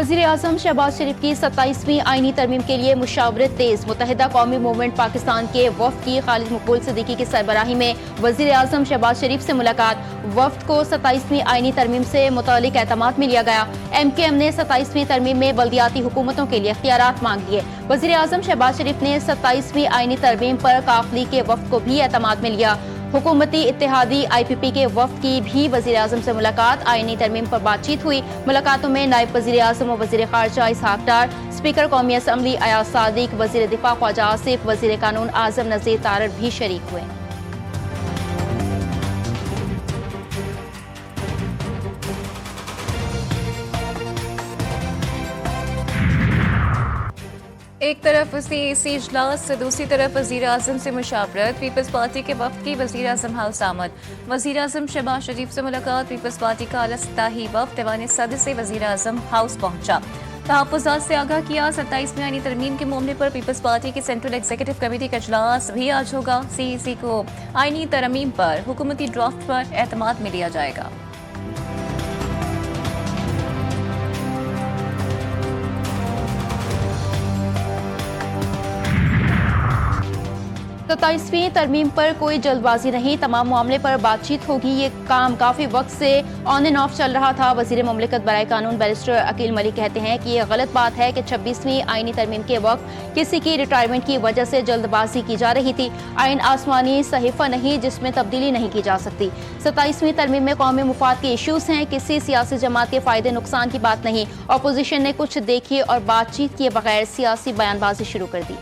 वज़ीर आज़म शहबाज शरीफ की 27वीं आईनी तरमीम के लिए मुशावरत तेज। मुत्तहिदा कौमी मूवमेंट पाकिस्तान के वफ्द की खालिद मकबूल सिद्दीकी की सरबराही में वज़ीर आज़म शहबाज शरीफ से मुलाकात। वफ्द को 27वीं आईनी तरमीम से मुतालिक एतमाद में लिया गया। MKM ने 27वीं तरमीम में बल्दियाती हुकूमतों के लिए इख्तियारात मांग लिए। वज़ीर आज़म शहबाज शरीफ ने 27वीं आईनी तरमीम पर काफ लीग के वफ्द को भी एतमाद में लिया। हुकूमती इत्तेहादी IPP के वफ्द की भी वज़ीर आज़म से मुलाकात। आईनी तरमीम पर बातचीत हुई। मुलाकातों में नायब वज़ीर आज़म और वज़ीर ख़ारजा इसहाक डार, स्पीकर कौमी असम्बली अयाज सादिक, वज़ीर दिफा ख्वाजा आसिफ, वज़ीर कानून आज़म नज़ीर तारड़ भी शरीक हुए। एक तरफ CAC इजलास, दूसरी तरफ वज़ीर आज़म से मुशावरत। पीपल्स पार्टी के वफ्द की वज़ीर आज़म हाउस आमद। वज़ीर आज़म शहबाज शरीफ से मुलाकात। पीपल्स पार्टी का आला सतही वफ्द ऐवान सदर से वज़ीर आज़म हाउस पहुंचा। तहफ़्फ़ुज़ात से आगाह किया। 27वीं आईनी तरमीम के मामले पर पीपल्स पार्टी की सेंट्रल एग्जीक्यूटिव कमेटी का इजलास भी आज होगा। CAC को आईनी तरमीम पर हुकूमती ड्राफ्ट पर एतमाद में लिया जाएगा। 27वीं तरमीम पर कोई जल्दबाजी नहीं, तमाम मामले पर बातचीत होगी। ये काम काफ़ी वक्त से ऑन एंड ऑफ चल रहा था। वज़ीर मुमलिकत बराए कानून बैरिस्टर अकील मलिक कहते हैं कि यह गलत बात है कि 26वीं आईनी तरमीम के वक्त किसी की रिटायरमेंट की वजह से जल्दबाजी की जा रही थी। आइन आसमानी सहीफा नहीं जिसमें तब्दीली नहीं की जा सकती। 27वीं तरमीम में कौमी मुफाद के इशूज़ हैं, किसी सियासी जमात के फ़ायदे नुकसान की बात नहीं। अपोजिशन ने कुछ देखी और बातचीत किए बगैर सियासी बयानबाजी शुरू कर दी।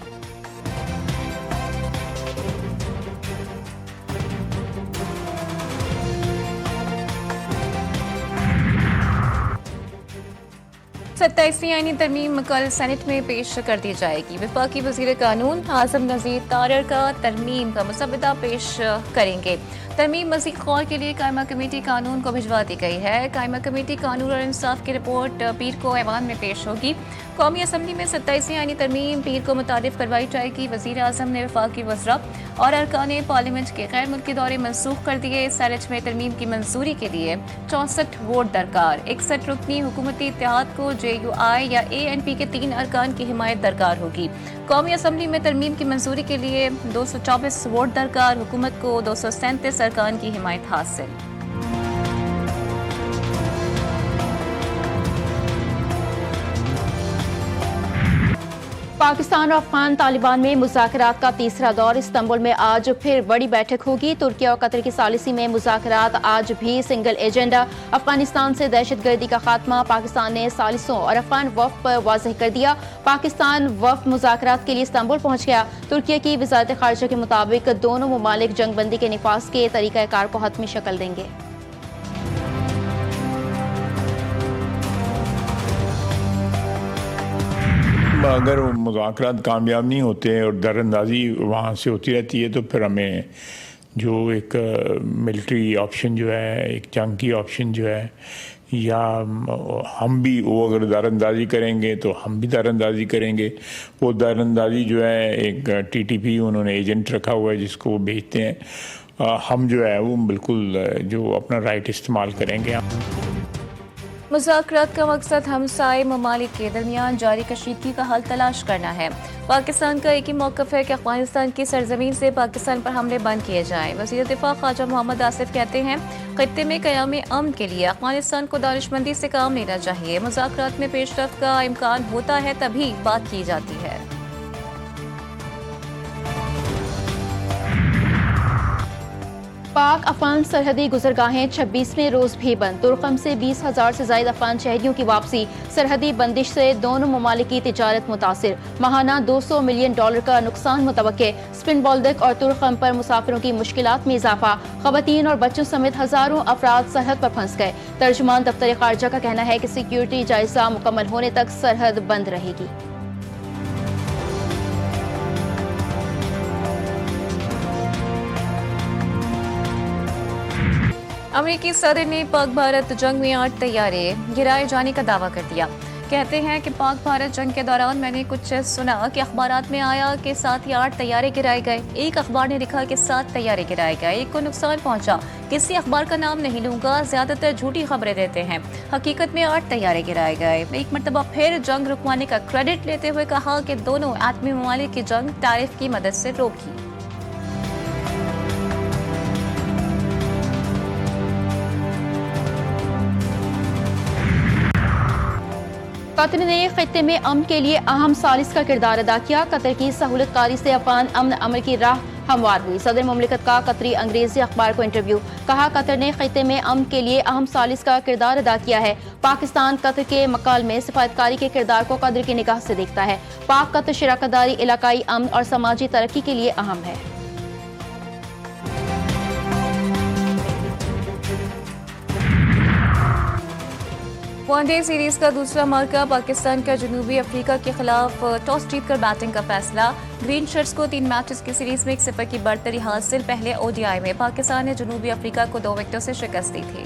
सत्ताईसवीं आईनी तरमीम कल सेनेट में पेश कर दी जाएगी। वफाकी वज़ीर कानून आज़म नज़ीर तारड़ का तरमीम का मसवदा पेश करेंगे। तरमीम मज़ीद गौर के लिए कायमा कमेटी कानून को भिजवा दी गई है। कायमा कमेटी कानून और इंसाफ की रिपोर्ट पीर को ऐवान में पेश होगी। कौमी असम्बली में 27वीं आईनी तरमीम पीर को मुतारिफ करवाई जाएगी। वज़ीर आज़म ने वफाकी वज़रा और अरकान पार्लियामेंट के गैर मुल्की दौरे मनसूख कर दिए। सेनेट में तरमीम की मंजूरी के लिए 64 वोट दरकार। 61 रुकनी हुकूमती इत्तेहाद को JUI या ANP के 3 अरकान की हिमायत दरकार होगी। कौमी असम्बली में तरमीम की मंजूरी के लिए 224 वोट दरकार। हुकूमत को 237 अरकान की हिमायत हासिल। पाकिस्तान और अफगान तालिबान में मुज़ाकरात का तीसरा दौर। इस्तांबुल में आज फिर बड़ी बैठक होगी। तुर्की और कतर की सालिसी में मुज़ाकरात आज भी सिंगल एजेंडा। अफगानिस्तान से दहशतगर्दी का खात्मा पाकिस्तान ने सालिसों और अफगान वफ़द पर वाज़ेह कर दिया। पाकिस्तान वफ़द मुज़ाकरात के लिए इस्तांबुल पहुंच गया। तुर्की की वज़ारत ख़ारिजा के मुताबिक दोनों ममालिक जंगबंदी के निफाज के तरीक़ाकार को हतमी शक्ल देंगे। अगर वो मुज़ाकरात कामयाब नहीं होते और दरअंदाज़ी वहाँ से होती रहती है तो फिर हमें जो एक मिलिट्री ऑप्शन जो है, एक जंग की ऑप्शन जो है, या हम भी वो अगर दरअंदाज़ी करेंगे तो हम भी दरअंदाज़ी करेंगे। वो दरअंदाज़ी जो है एक TTP उन्होंने एजेंट रखा हुआ है जिसको वो भेजते हैं। हम जो है वो बिल्कुल जो अपना राइट इस्तेमाल करेंगे। मुज़ाकरात का मकसद हमसाए ममालिक के दरमियान जारी कशीदगी का हल तलाश करना है। पाकिस्तान का एक ही मौक़िफ़ है कि अफ़गानिस्तान की सरजमीन से पाकिस्तान पर हमले बंद किए जाएँ। वज़ीर दिफा ख्वाजा मोहम्मद आसिफ कहते हैं ख़ित्ते में क़याम अमन के लिए अफ़गानिस्तान को दानिशमंदी से काम लेना चाहिए। मुज़ाकरात में पेशरफ़्त का इम्कान होता है तभी बात की जाती है। पाक अफगान सरहदी गुजरगाहें 26वें रोज भी बंद। तुर्कम से 20,000 से ज्यादा अफगान शहरियों की वापसी। सरहदी बंदिश से दोनों ममालिक की तिजारत मुतासिर। माहाना $200 मिलियन का नुकसान मुतवक्के। स्पिन बोल्दक और तुर्कम पर मुसाफिरों की मुश्किलात में इजाफा। खवातीन और बच्चों समेत हजारों अफराद सरहद पर फंस गए। तर्जुमान दफ्तर खारजा का कहना है कि सिक्योरिटी जायजा मुकम्मल होने तक सरहद बंद रहेगी। अमेरिकी सदर ने पाक भारत जंग में 8 तैयारे गिराए जाने का दावा कर दिया। कहते हैं कि पाक भारत जंग के दौरान मैंने कुछ सुना कि अखबारात में आया कि 7 या 8 तैयारे गिराए गए। एक अखबार ने लिखा कि 7 तैयारे गिराए गए, एक को नुकसान पहुंचा। किसी अखबार का नाम नहीं लूंगा, ज्यादातर झूठी खबरें देते हैं। हकीकत में 8 तैयारे गिराए गए। एक मरतबा फिर जंग रुकवाने का क्रेडिट लेते हुए कहा कि दोनों एटमी ममालिक की जंग टैरिफ की मदद से रोकी। कतर ने खित्ते में अमन के लिए अहम सालिस का किरदार अदा किया। कतर की सहूलतकारी से अफगान अमन अमल की राह हमवार हुई। सदर मुमलिकत का कतरी अंग्रेजी अखबार को इंटरव्यू, कहा कतर ने खित्ते में अमन के लिए अहम सालिस का किरदार अदा किया है। पाकिस्तान कतर के मकाल में सिफारतकारी के किरदार को कदर की निगाह से देखता है। पाक कतर शराकतदारी इलाकाई अमन और समाजी तरक्की के लिए अहम है। वनडे सीरीज का दूसरा मौका पाकिस्तान का जनूबी अफ्रीका के खिलाफ टॉस जीतकर बैटिंग का फैसला। ग्रीन शर्ट्स को 3 मैचेस की सीरीज में 1-0 की बढ़तरी हासिल। पहले ओडीआई में पाकिस्तान ने जनूबी अफ्रीका को 2 विकेटों से शिकस्त दी थी।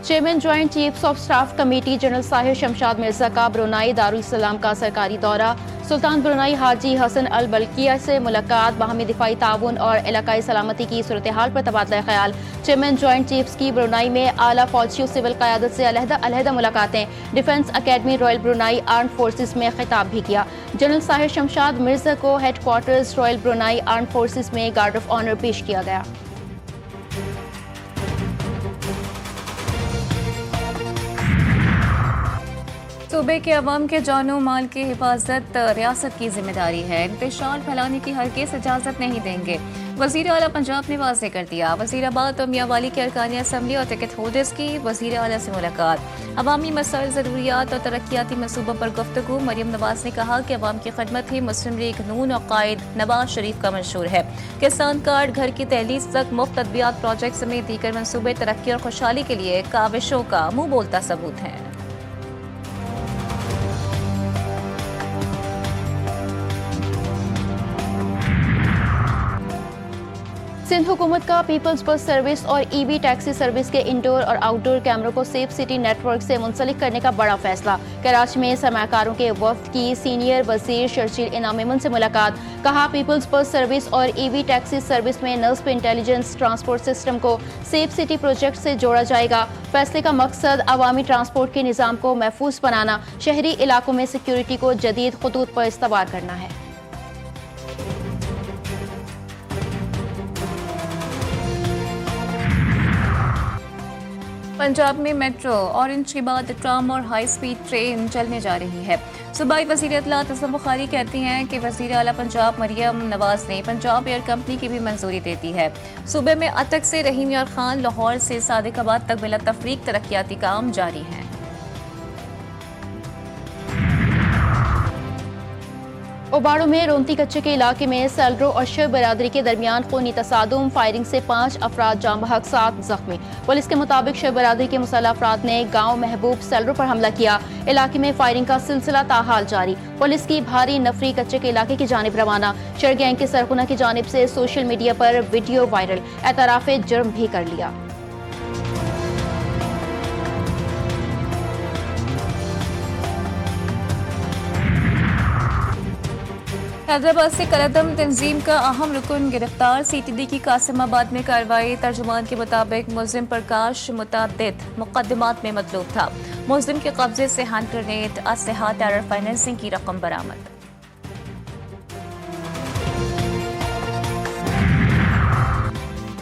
Chairman joint chiefs of staff committee general Sahir Shamshad Mirza का ब्रुनाई दारुल इस्लाम का सरकारी दौरा। सुल्तान ब्रुनाई हाजी हसन अल बल्किया से मुलाकात, बाहमी दिफाई ताउन और इलाकाई सलामती की सूरत हाल पर तबादला ख्याल। चेयरमैन ज्वाइंट चीफ्स की ब्रुनाई में आला फौजियों सिविल क़यादत से अलहदा मुलाकातें। Defence academy royal Brunei arm forces में खिताब भी किया। जनरल साहिर शमशाद मिर्जा को headquarters royal Brunei arm forces में गार्ड ऑफ ऑनर पेश किया गया। सूबे के अवाम के जानो माल की हिफाजत रियासत की जिम्मेदारी है। इंतशार फैलाने की हरगिज़ इजाज़त नहीं देंगे। वज़ीर आला पंजाब ने वाज़ेह कर दिया। वज़ीराबाद और मियांवाली के अरकान असम्बली और टिकट होल्डर्स की वज़ीर आला से मुलाकात। अवामी मसाइल, ज़रूरियात और तरक्याती मनसूबों पर गुफ्तगू। मरियम नवाज ने कहा कि अवाम की खदमत ही मुस्लिम लीग नून और कायद नवाज शरीफ का मंशूर है। किसान कार्ड, घर की तहलीस तक मुफ्त अद्वियात प्रोजेक्ट समेत दीगर मनसूबे तरक्की और खुशहाली के लिए काविशों का मुँह बोलता सबूत है। सिंध हुकूमत का पीपल्स बस सर्विस और ईवी टैक्सी सर्विस के इंडोर और आउटडोर कैमरों को सेफ सिटी नेटवर्क से मुंसलिक करने का बड़ा फैसला। कराची में सरमाकारों के वफ्द की सीनियर वजीर शर्जील इनाम मेमन से मुलाकात, कहा पीपल्स बस सर्विस और ईवी टैक्सी सर्विस में नस्ब इंटेलिजेंस ट्रांसपोर्ट सिस्टम को सेफ सिटी प्रोजेक्ट से जोड़ा जाएगा। फैसले का मकसद अवामी ट्रांसपोर्ट के निज़ाम को महफूज बनाना, शहरी इलाकों में सिक्योरिटी को जदीद खतूत पर इस्तवार करना है। पंजाब में मेट्रो, ऑरेंज के बाद ट्राम और हाई स्पीड ट्रेन चलने जा रही है। सूबाई वज़ीर इत्तलात असलम बुखारी कहती हैं कि वज़ीर आला पंजाब मरियम नवाज ने पंजाब एयर कंपनी की भी मंजूरी दे दी है। सूबे में अटक से रहीम यार खान, लाहौर से सादिकाबाद तक बिला तफरीक तरक्याती काम जारी हैं। ओबाड़ो में रोंती कच्चे के इलाके में सैलरो और शह बरादरी के दरमियान खूनी तसादुम, फायरिंग से 5 अफराद जाम बहक, 7 जख्मी। पुलिस के मुताबिक शह बरादरी के मुसल्लह अफराद ने गांव महबूब सैलरो पर हमला किया। इलाके में फायरिंग का सिलसिला ताहाल जारी। पुलिस की भारी नफरी कच्चे के इलाके की जानिब रवाना। शर गैंग के सरगुना की जानिब से सोशल मीडिया पर वीडियो वायरल, एतराफ़े जुर्म भी कर लिया। हैदराबाद से कलदम तंजीम का अहम रुकन गिरफ्तार। सीटीडी की कासिमाबाद में कार्रवाई। तर्जुमान के मुताबिक मुलजिम प्रकाश मुतअद्दिद मुकदमात में मतलूब था। मुलजिम के कब्जे से हैंड ग्रेनेड, असलहा, टेरर फाइनेंसिंग की रकम बरामद।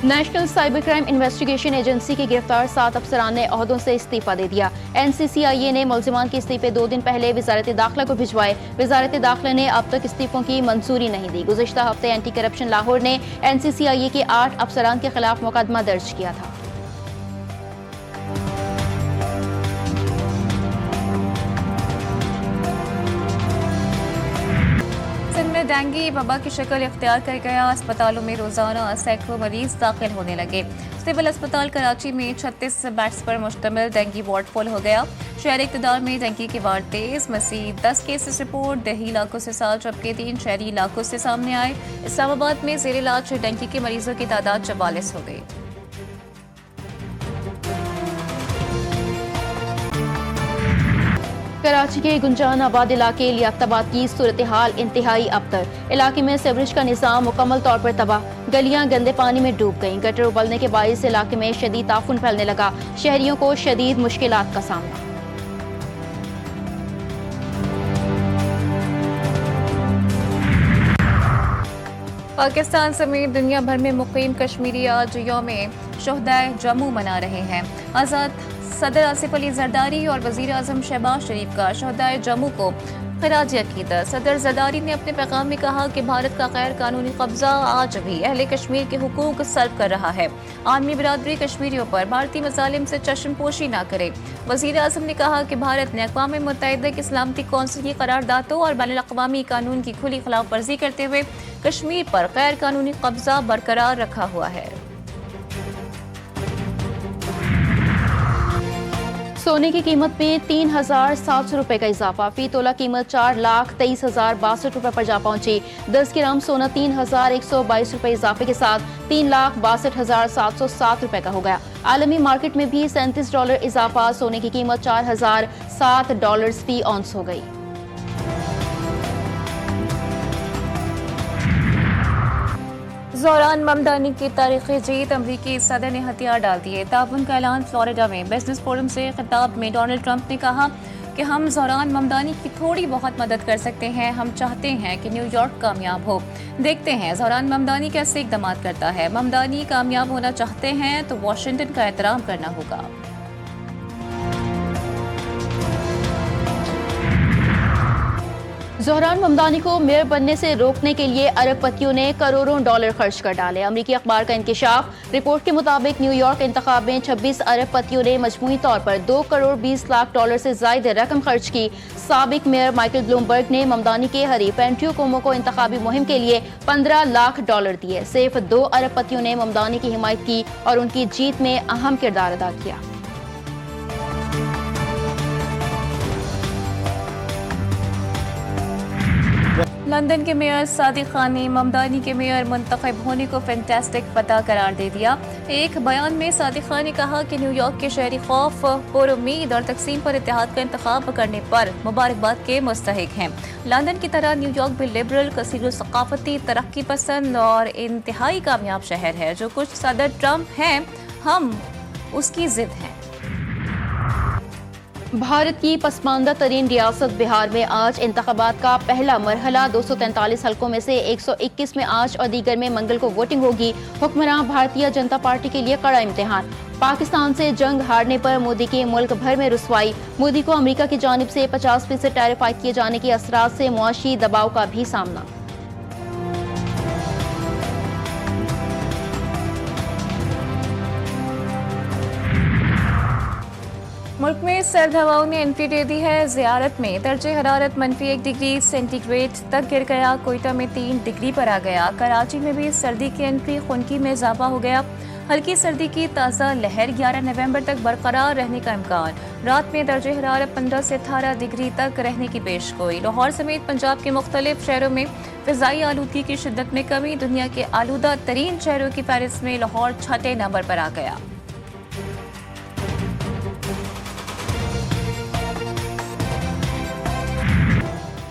National cyber crime investigation agency की गिरफ्तार 7 अफसरान ने ओहदों से इस्तीफा दे दिया। NCCIA ने मुलजिमान के इस्तीफे 2 दिन पहले वजारत दाखिला को भिजवाए। वजारत दाखिला ने अब तक इस्तीफों की मंजूरी नहीं दी। गुज़िश्ता हफ्ते एंटी करप्शन लाहौर ने NCCIA के 8 अफसरान के खिलाफ मुकदमा दर्ज किया था। में डेंगू वबा की शक्ल इख्तियार कर गया। अस्पतालों में रोजाना सैकड़ों मरीज दाखिल होने लगे। सिविल अस्पताल कराची में 36 बेड्स पर मुश्तमिल डेंगू वार्ड फुल हो गया। शहरी इक़्तिदार में डेंगू के वार्ड तेज। मज़ीद 10 केसेस रिपोर्ट दही इलाकों से 7 जबकि 3 शहरी इलाकों से सामने आए। इस्लामाबाद में ज़ेर इलाज डेंगू के मरीजों की तादाद 44 हो गई। कराची के गुंजान आबाद इलाके लियाकताबाद की सूरत हाल इंतहाई अबतर। इलाके में सीवरेज का निज़ाम मुकम्मल तौर पर तबाह। गलियां गंदे पानी में डूब गईं। गटर उबलने के बायस इलाके में शदीद ताफुन फैलने लगा। शहरियों को शदीद मुश्किलात का सामना। पाकिस्तान समेत दुनिया भर में मुकीम कश्मीरी आज यौम शुहदाए जम्मू मना रहे हैं। आज़ाद सदर आसिफ अली जरदारी और वज़ीर आज़म शहबाज शरीफ का शुहदाए जम्मू को खिराज अकीदत। सदर जरदारी ने अपने पैगाम में कहा कि भारत का गैर कानूनी कब्जा आज भी अहले कश्मीर के हुकूक सल्ब कर रहा है। आलमी बिरादरी कश्मीरियों पर भारतीय मज़ालिम से चश्मपोशी न करे। वज़ीर आज़म ने कहा कि भारत ने अक़वाम मुत्तहिदा की सलामती कौंसिल की करारदादों और बैनुल अक़वामी कानून की खुली खिलाफ वर्जी करते हुए कश्मीर पर गैर कानूनी कब्जा बरकरार रखा हुआ है। सोने की कीमत में 3,700 रुपए का इजाफा। फी तोला कीमत 4,23,062 रुपए पर जा पहुंची। 10 ग्राम सोना 3,122 रुपए इजाफे के साथ 3,62,707 रुपए का हो गया। आलमी मार्केट में भी $37 इजाफा। सोने की कीमत $4,007 फी औंस हो गई। ज़ोरान ममदानी की तारीखी जीत। अमरीकी सदर ने हथियार डाल दिए। ताउन का ऐलान फ्लोरिडा में बिजनेस फोरम से खिताब में डोनाल्ड ट्रंप ने कहा कि हम ज़ोरान ममदानी की थोड़ी बहुत मदद कर सकते हैं। हम चाहते हैं कि न्यूयॉर्क कामयाब हो। देखते हैं ज़ोरान ममदानी कैसे इक़दाम करता है। ममदानी कामयाब होना चाहते हैं तो वाशिंगटन का एहतराम करना होगा। ज़ोहरान ममदानी को मेयर बनने से रोकने के लिए अरबपतियों ने करोड़ों डॉलर खर्च कर डाले। अमरीकी अखबार का इंकिशाफ। रिपोर्ट के मुताबिक न्यूयॉर्क इंतखाब में 26 अरबपतियों ने मजमूई तौर पर $2 करोड़ 20 लाख से जायद रकम खर्च की। साबिक मेयर माइकल ब्लूमबर्ग ने ममदानी के हरीफ एंड्रयू कुओमो को इंतखाबी मुहिम के लिए $15 लाख दिए। सिर्फ 2 अरबपतियों ने ममदानी की हिमायत की और उनकी जीत में अहम किरदार अदा किया। लंदन के मेयर सादिक खान ने ममदानी के मेयर मुंतखब होने को फैंटास्टिक पता करार दे दिया। एक बयान में सादिक खान ने कहा कि न्यूयॉर्क के शहरी खौफ, पुरुम्मीद और तकसीम पर इत्तेहाद का इंतखाब करने पर मुबारकबाद के मुस्तहिक हैं। लंदन की तरह न्यूयॉर्क भी लिबरल, कसीर सकाफती, तरक्की पसंद और इंतहाई कामयाब शहर है। जो कुछ सदर ट्रंप हैं, हम उसकी जिद हैं। भारत की पसमानदा तरीन रियासत बिहार में आज इंतखाबात का पहला मरहला 243 हलकों में से 121 में आज और दीगर में मंगल को वोटिंग होगी। हुक्मरान भारतीय जनता पार्टी के लिए कड़ा इम्तिहान। पाकिस्तान से जंग हारने पर मोदी की मुल्क भर में रुसवाई। मोदी को अमेरिका की जानिब से 50% टैरिफ आयद किए जाने के असरात से मुआशी दबाव का भी सामना। मुल्क में सर्द हवाओं ने एंट्री दे दी है। ज़ियारत में दर्जे हरारत -1 डिग्री सेंटीग्रेड तक गिर गया। कोयटा में 3 डिग्री पर आ गया। कराची में भी सर्दी की एंट्री, खुनकी में इजाफा हो गया। हल्की सर्दी की ताज़ा लहर 11 नवंबर तक बरकरार रहने का इम्कान। रात में दर्जे हरारत 15 से 18 डिग्री तक रहने की पेशगोई। लाहौर समेत पंजाब के मुख्तलिफ शहरों में फ़िज़ाई आलूदगी की शिद्दत में कमी। दुनिया के आलूदा तरीन शहरों की फहरिस्त में लाहौर 6ठे नंबर पर आ गया।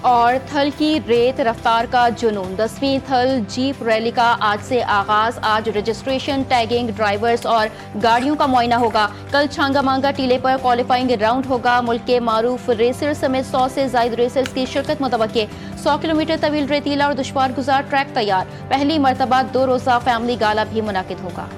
और थल की रेत रफ्तार का जुनून। 10वीं थल जीप रैली का आज से आगाज। आज रजिस्ट्रेशन, टैगिंग, ड्राइवर्स और गाड़ियों का मुआयना होगा। कल छांगा मांगा टीले पर क्वालिफाइंग राउंड होगा। मुल्क के मारूफ रेसर समेत 100 से ज्यादा रेसर्स की शिरकत मुतवक्के। 100 किलोमीटर तवील रेतीला और दुश्वार गुजार ट्रैक तैयार। पहली मरतबा 2 रोजा फैमिली गाला भी मुनाकिद होगा।